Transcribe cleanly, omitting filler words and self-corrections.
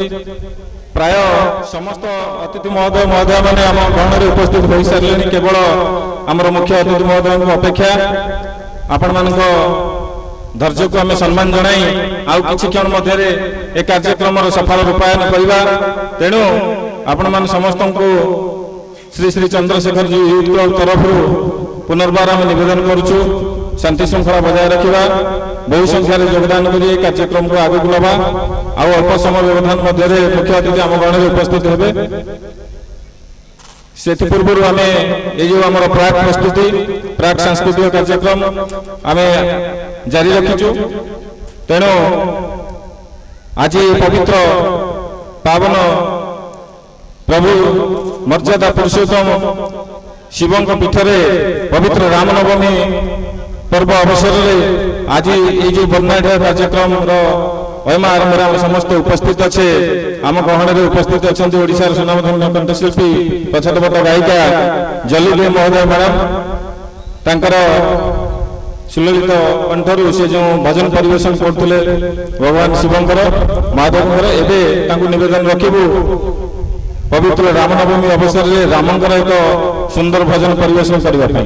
प्राय समस्त अतिथि महोदय महोदय मैंने आम गहन उपस्थित हो सारे केवल आमर मुख्य अतिथि महोदय अपेक्षा आपण मान धैर्य को आम सम्मान जनाई आउ किछि क्षण मध्य ए कार्यक्रम सफल रूपायन करवा तेणु आपण मान समस्त को श्री श्री चंद्रशेखर जी यूथ क्लब तरफ पुनर्बार आम निवेदन करुचु शांति श्रृंखला बजाय रखा बहु संख्यार योगदान कर कार्यक्रम को आगे नवा आउ अल्प समय व्यवधान मध्य मुख्य अतिथि आम गण उपस्थित हे से पूर्व आम ये जो आम प्राक प्रस्तुति प्राक सांस्कृतिक कार्यक्रम आम जारी रखीचु तेणु आज पवित्र पावन प्रभु मर्यादा पुरुषोत्तम शिवं पीठरे पवित्र रामनवमी पर्व अवसर में आज ये जो बर्नाढ़ कार्यक्रम अयमा आरंभ समस्त उपस्थित अच्छे आम गहन उपस्थित अच्छा ओडार सुनामधन्य कंठशिल्पी पछटपट गायिका जलीदे महोदय मैडम तांकर सुललित कंठरू से जो भजन परिवेशन करते भगवान शिवंकर महादेवंकर एवं निवेदन रखिबू पवित्र रामनवमी अवसर में रामंकर एक सुंदर भजन परिवेशन करने।